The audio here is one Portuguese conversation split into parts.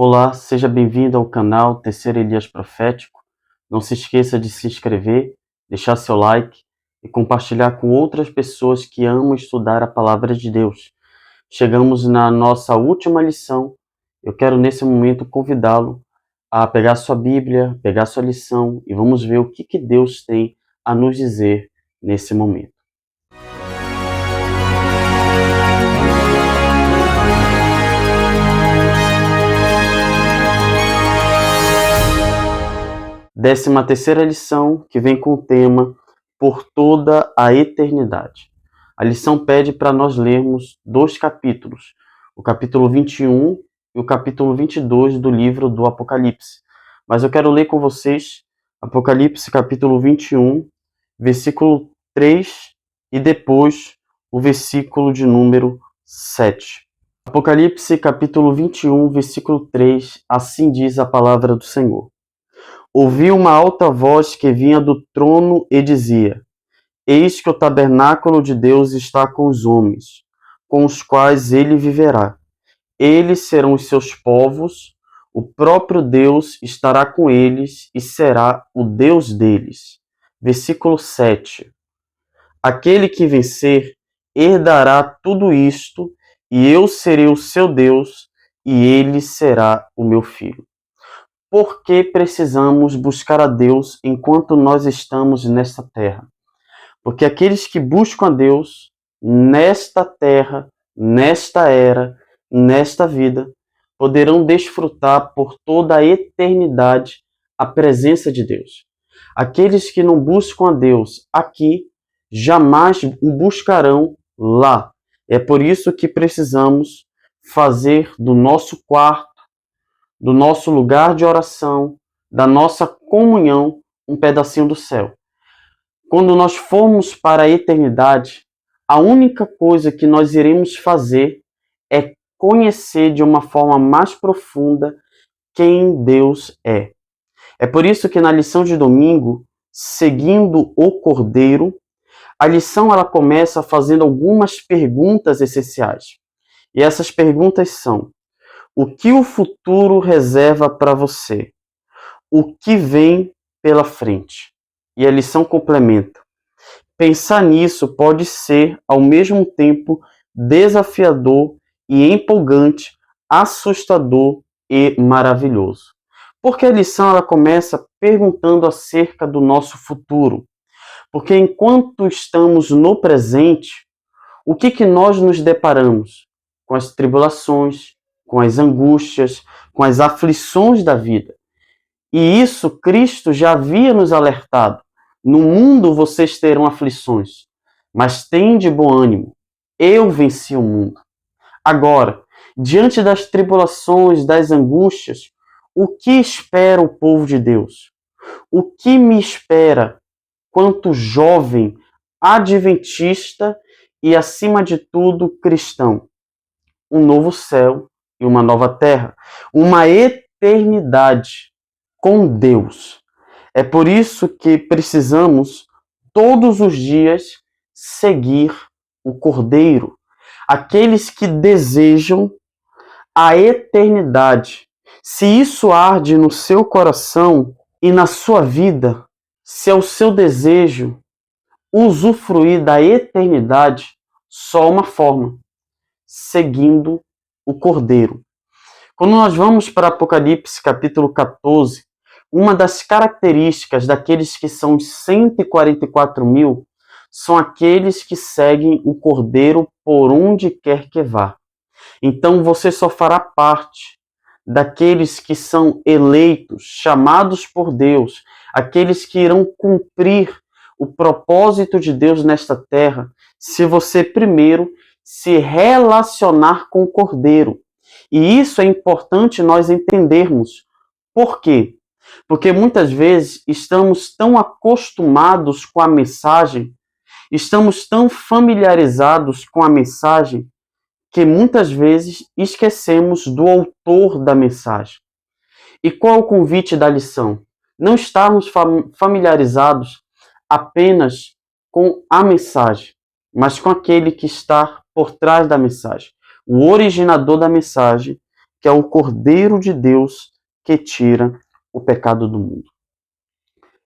Olá, seja bem-vindo ao canal Terceiro Elias Profético. Não se esqueça de se inscrever, deixar seu like e compartilhar com outras pessoas que amam estudar a Palavra de Deus. Chegamos na nossa última lição. Eu quero nesse momento convidá-lo a pegar sua Bíblia, pegar sua lição e vamos ver o que Deus tem a nos dizer nesse momento. Décima terceira lição, que vem com o tema Por toda a eternidade. A lição pede para nós lermos dois capítulos, o capítulo 21 e o capítulo 22 do livro do Apocalipse. Mas eu quero ler com vocês Apocalipse capítulo 21, versículo 3 e depois o versículo de número 7. Apocalipse capítulo 21, versículo 3, assim diz a palavra do Senhor. Ouvi uma alta voz que vinha do trono e dizia: Eis que o tabernáculo de Deus está com os homens, com os quais ele viverá. Eles serão os seus povos, o próprio Deus estará com eles e será o Deus deles. Versículo 7. Aquele que vencer herdará tudo isto, e eu serei o seu Deus, e ele será o meu filho. Por que precisamos buscar a Deus enquanto nós estamos nesta terra? Porque aqueles que buscam a Deus nesta terra, nesta era, nesta vida, poderão desfrutar por toda a eternidade a presença de Deus. Aqueles que não buscam a Deus aqui, jamais o buscarão lá. É por isso que precisamos fazer do nosso quarto, do nosso lugar de oração, da nossa comunhão, um pedacinho do céu. Quando nós formos para a eternidade, a única coisa que nós iremos fazer é conhecer de uma forma mais profunda quem Deus é. É por isso que na lição de domingo, seguindo o Cordeiro, a lição ela começa fazendo algumas perguntas essenciais. E essas perguntas são: o que o futuro reserva para você? O que vem pela frente? E a lição complementa: pensar nisso pode ser, ao mesmo tempo, desafiador e empolgante, assustador e maravilhoso. Porque a lição ela começa perguntando acerca do nosso futuro. Porque enquanto estamos no presente, o que nós nos deparamos? Com as tribulações, com as angústias, com as aflições da vida. E isso Cristo já havia nos alertado. No mundo vocês terão aflições, mas tende bom ânimo. Eu venci o mundo. Agora, diante das tribulações, das angústias, o que espera o povo de Deus? O que me espera quanto jovem, adventista e, acima de tudo, cristão? Um novo céu e uma nova terra, uma eternidade com Deus. É por isso que precisamos todos os dias seguir o Cordeiro. Aqueles que desejam a eternidade. Se isso arde no seu coração e na sua vida, se é o seu desejo usufruir da eternidade, só uma forma: seguindo o Cordeiro. Quando nós vamos para Apocalipse capítulo 14, uma das características daqueles que são os 144 mil são aqueles que seguem o Cordeiro por onde quer que vá. Então você só fará parte daqueles que são eleitos, chamados por Deus, aqueles que irão cumprir o propósito de Deus nesta terra, se você primeiro se relacionar com o Cordeiro. E isso é importante nós entendermos. Por quê? Porque muitas vezes estamos tão acostumados com a mensagem, estamos tão familiarizados com a mensagem, que muitas vezes esquecemos do autor da mensagem. E qual é o convite da lição? Não estarmos familiarizados apenas com a mensagem, mas com aquele que está por trás da mensagem, o originador da mensagem, que é o Cordeiro de Deus que tira o pecado do mundo.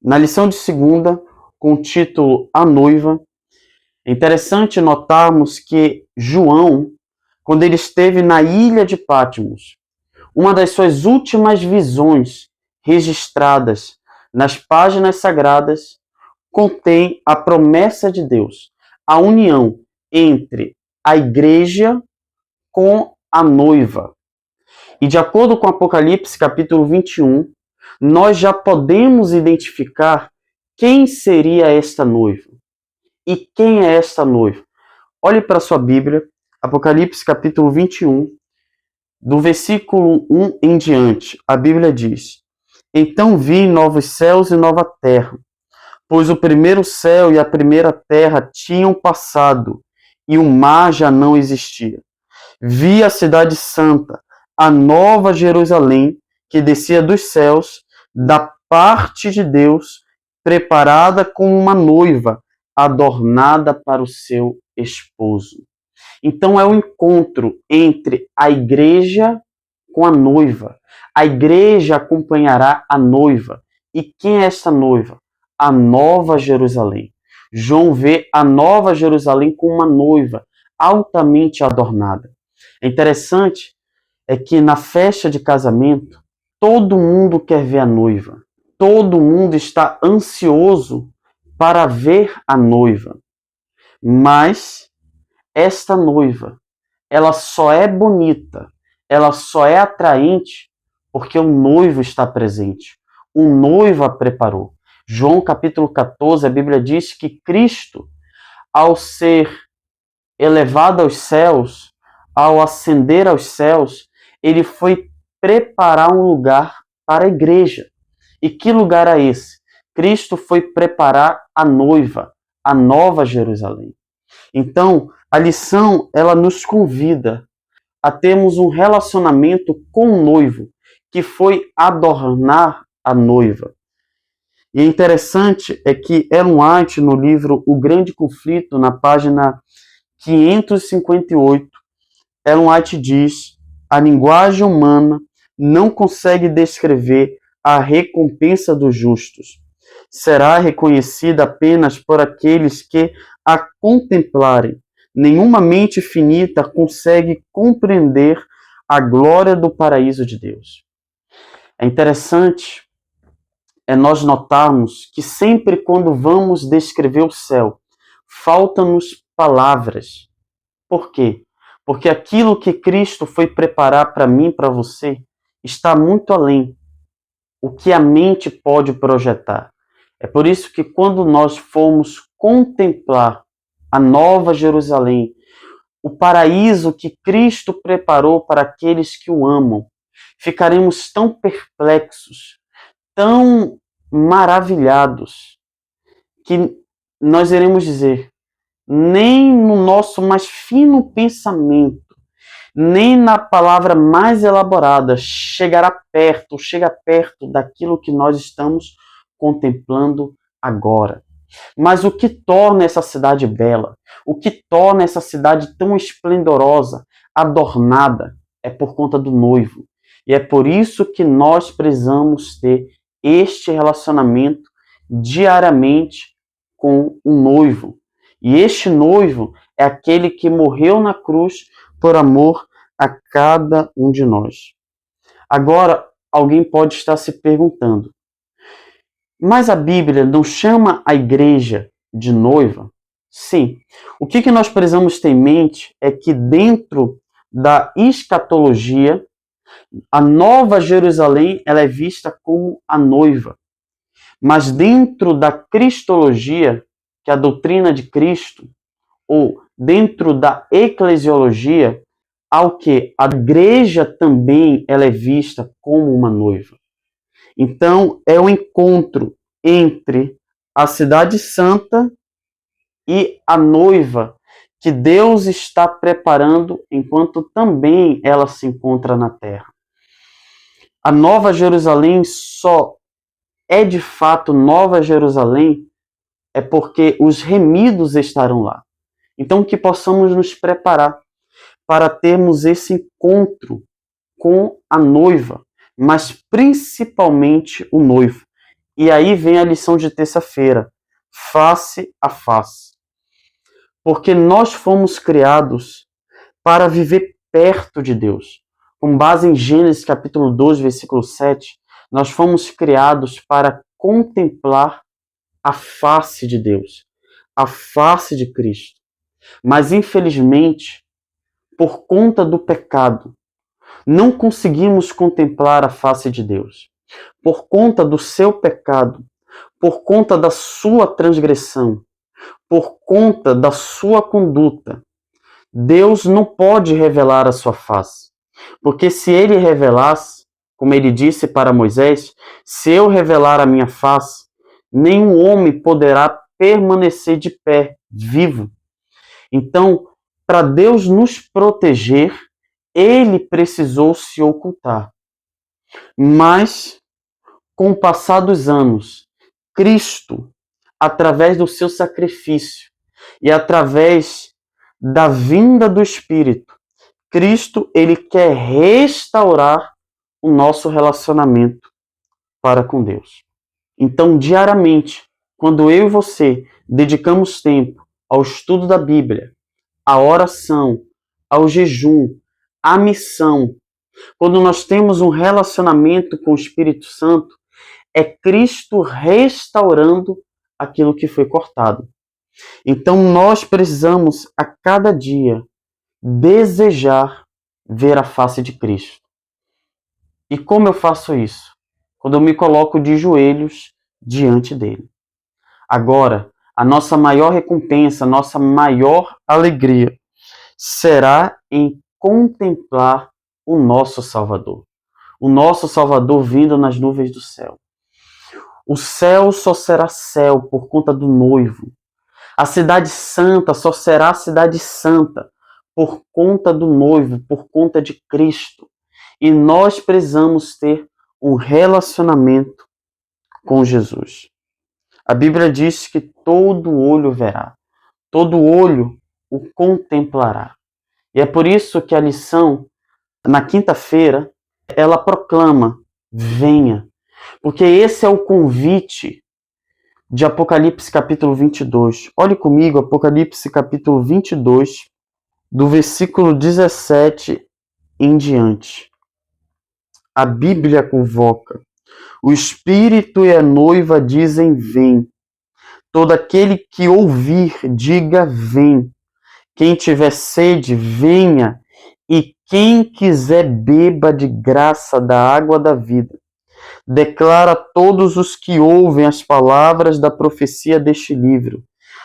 Na lição de segunda, com o título A Noiva, é interessante notarmos que João, quando ele esteve na ilha de Patmos, uma das suas últimas visões registradas nas páginas sagradas contém a promessa de Deus, a união entre a igreja com a noiva. E de acordo com Apocalipse capítulo 21, nós já podemos identificar quem seria esta noiva. E quem é esta noiva? Olhe para a sua Bíblia, Apocalipse capítulo 21, do versículo 1 em diante. A Bíblia diz: Então vi novos céus e nova terra, pois o primeiro céu e a primeira terra tinham passado, e o mar já não existia. Vi a cidade santa, a nova Jerusalém, que descia dos céus, da parte de Deus, preparada como uma noiva, adornada para o seu esposo. Então é o encontro entre a igreja com a noiva. A igreja acompanhará a noiva. E quem é esta noiva? A nova Jerusalém. João vê a nova Jerusalém como uma noiva altamente adornada. É interessante é que na festa de casamento, todo mundo quer ver a noiva. Todo mundo está ansioso para ver a noiva. Mas esta noiva, ela só é bonita, ela só é atraente porque o noivo está presente. O noivo a preparou. João capítulo 14, a Bíblia diz que Cristo, ao ser elevado aos céus, ao ascender aos céus, ele foi preparar um lugar para a igreja. E que lugar é esse? Cristo foi preparar a noiva, a nova Jerusalém. Então, a lição, ela nos convida a termos um relacionamento com o noivo, que foi adornar a noiva. E interessante é que Ellen White, no livro O Grande Conflito, na página 558, Ellen White diz: a linguagem humana não consegue descrever a recompensa dos justos. Será reconhecida apenas por aqueles que a contemplarem. Nenhuma mente finita consegue compreender a glória do paraíso de Deus. É interessante nós notarmos que sempre quando vamos descrever o céu, faltam-nos palavras. Por quê? Porque aquilo que Cristo foi preparar para mim, para você, está muito além. O que a mente pode projetar. É por isso que quando nós formos contemplar a nova Jerusalém, o paraíso que Cristo preparou para aqueles que o amam, ficaremos tão perplexos, tão maravilhados, que nós iremos dizer: nem no nosso mais fino pensamento, nem na palavra mais elaborada chega perto daquilo que nós estamos contemplando agora. Mas o que torna essa cidade bela, o que torna essa cidade tão esplendorosa, adornada, é por conta do noivo. E é por isso que nós precisamos ter este relacionamento diariamente com o noivo. E este noivo é aquele que morreu na cruz por amor a cada um de nós. Agora, alguém pode estar se perguntando: mas a Bíblia não chama a igreja de noiva? Sim. O que nós precisamos ter em mente é que dentro da escatologia, a nova Jerusalém ela é vista como a noiva. Mas dentro da cristologia, que é a doutrina de Cristo, ou dentro da eclesiologia, ao que a igreja também ela é vista como uma noiva. Então, é o encontro entre a cidade santa e a noiva que Deus está preparando enquanto também ela se encontra na terra. A Nova Jerusalém só é de fato Nova Jerusalém é porque os remidos estarão lá. Então, que possamos nos preparar para termos esse encontro com a noiva, mas principalmente o noivo. E aí vem a lição de terça-feira, face a face. Porque nós fomos criados para viver perto de Deus. Com base em Gênesis capítulo 2, versículo 7, nós fomos criados para contemplar a face de Deus, a face de Cristo. Mas, infelizmente, por conta do pecado, não conseguimos contemplar a face de Deus. Por conta do seu pecado, por conta da sua transgressão, por conta da sua conduta, Deus não pode revelar a sua face. Porque se ele revelasse, como ele disse para Moisés, se eu revelar a minha face, nenhum homem poderá permanecer de pé, vivo. Então, para Deus nos proteger, ele precisou se ocultar. Mas, com o passar dos anos, Cristo, através do seu sacrifício e através da vinda do Espírito, Cristo, ele quer restaurar o nosso relacionamento para com Deus. Então, diariamente, quando eu e você dedicamos tempo ao estudo da Bíblia, à oração, ao jejum, à missão, quando nós temos um relacionamento com o Espírito Santo, é Cristo restaurando aquilo que foi cortado. Então, nós precisamos, a cada dia, desejar ver a face de Cristo. E como eu faço isso? Quando eu me coloco de joelhos diante dele. Agora, a nossa maior recompensa, a nossa maior alegria será em contemplar o nosso Salvador. O nosso Salvador vindo nas nuvens do céu. O céu só será céu por conta do noivo. A cidade santa só será cidade santa por conta do noivo, por conta de Cristo. E nós precisamos ter um relacionamento com Jesus. A Bíblia diz que todo olho verá, todo olho o contemplará. E é por isso que a lição, na quinta-feira, ela proclama, venha. Porque esse é o convite de Apocalipse capítulo 22. Olhe comigo, Apocalipse capítulo 22, do versículo 17 em diante. A Bíblia convoca. O Espírito e a noiva dizem, vem. Todo aquele que ouvir, diga, vem. Quem tiver sede, venha. E quem quiser, beba de graça da água da vida. Declara a todos os que ouvem as palavras da profecia deste livro.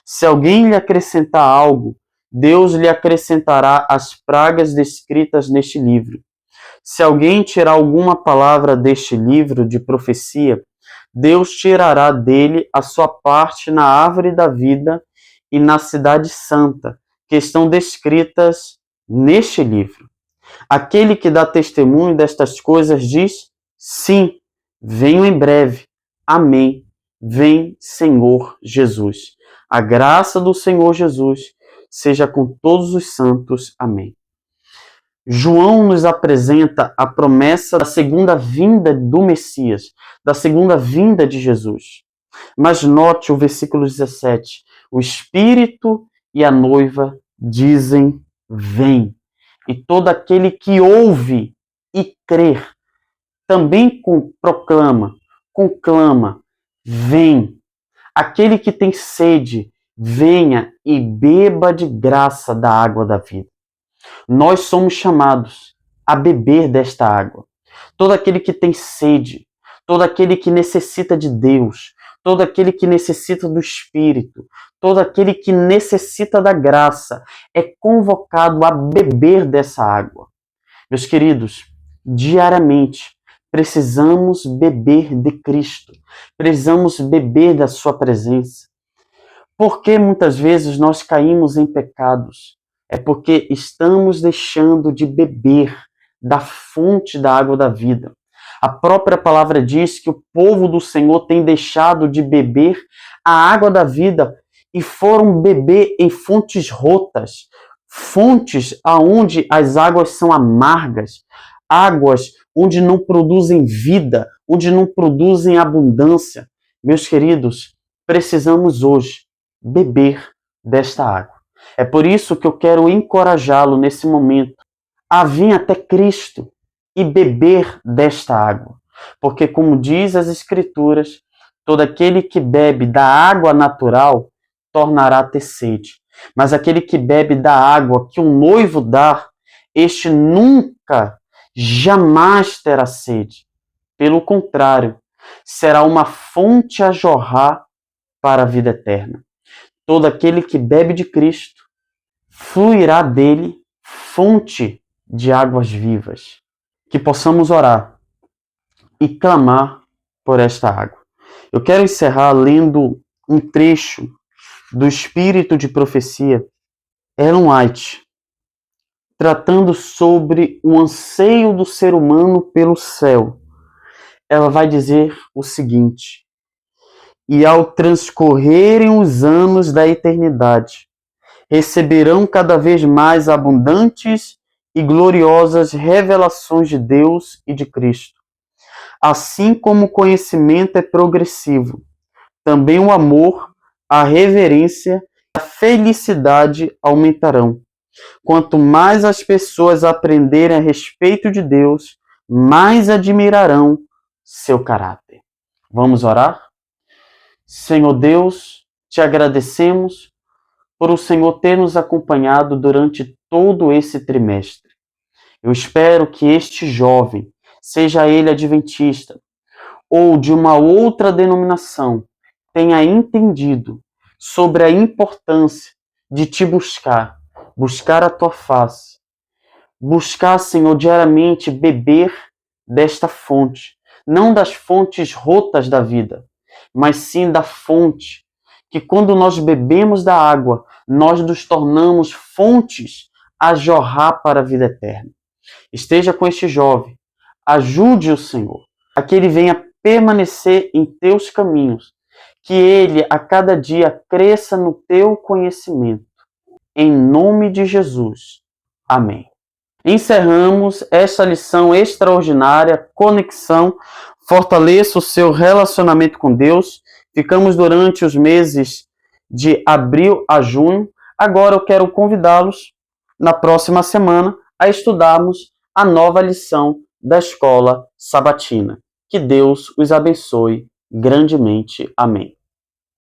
Se alguém lhe acrescentar algo, Deus lhe acrescentará as pragas descritas neste livro. Se alguém tirar alguma palavra deste livro de profecia, Deus tirará dele a sua parte na árvore da vida e na cidade santa, que estão descritas neste livro. Aquele que dá testemunho destas coisas diz, sim, venho em breve. Amém. Vem, Senhor Jesus. A graça do Senhor Jesus seja com todos os santos. Amém. João nos apresenta a promessa da segunda vinda do Messias, da segunda vinda de Jesus. Mas note o versículo 17. O Espírito e a noiva dizem, vem. E todo aquele que ouve e crer também proclama, conclama, vem. Aquele que tem sede, venha e beba de graça da água da vida. Nós somos chamados a beber desta água. Todo aquele que tem sede, todo aquele que necessita de Deus, todo aquele que necessita do Espírito, todo aquele que necessita da graça, é convocado a beber dessa água. Meus queridos, diariamente precisamos beber de Cristo, precisamos beber da sua presença. Porque muitas vezes nós caímos em pecados? É porque estamos deixando de beber da fonte da água da vida. A própria palavra diz que o povo do Senhor tem deixado de beber a água da vida e foram beber em fontes rotas, fontes aonde as águas são amargas, águas onde não produzem vida, onde não produzem abundância. Meus queridos, precisamos hoje beber desta água. É por isso que eu quero encorajá-lo nesse momento a vir até Cristo e beber desta água. Porque, como diz as Escrituras, todo aquele que bebe da água natural tornará a ter sede. Mas aquele que bebe da água que o noivo dá, este nunca, jamais terá sede. Pelo contrário, será uma fonte a jorrar para a vida eterna. Todo aquele que bebe de Cristo, fluirá dele fonte de águas vivas. Que possamos orar e clamar por esta água. Eu quero encerrar lendo um trecho do Espírito de Profecia, Ellen White, tratando sobre o anseio do ser humano pelo céu. Ela vai dizer o seguinte: e ao transcorrerem os anos da eternidade, receberão cada vez mais abundantes e gloriosas revelações de Deus e de Cristo. Assim como o conhecimento é progressivo, também o amor, a reverência e a felicidade aumentarão. Quanto mais as pessoas aprenderem a respeito de Deus, mais admirarão seu caráter. Vamos orar? Senhor Deus, te agradecemos por o Senhor ter nos acompanhado durante todo esse trimestre. Eu espero que este jovem, seja ele adventista ou de uma outra denominação, tenha entendido sobre a importância de te buscar a tua face, buscar, Senhor, diariamente beber desta fonte, não das fontes rotas da vida, mas sim da fonte que quando nós bebemos da água, nós nos tornamos fontes a jorrar para a vida eterna. Esteja com este jovem, ajude-o, Senhor, a que ele venha permanecer em teus caminhos, que ele a cada dia cresça no teu conhecimento. Em nome de Jesus. Amém. Encerramos esta lição extraordinária, conexão. Fortaleça o seu relacionamento com Deus. Ficamos durante os meses de abril a junho. Agora eu quero convidá-los, na próxima semana, a estudarmos a nova lição da Escola Sabatina. Que Deus os abençoe grandemente. Amém.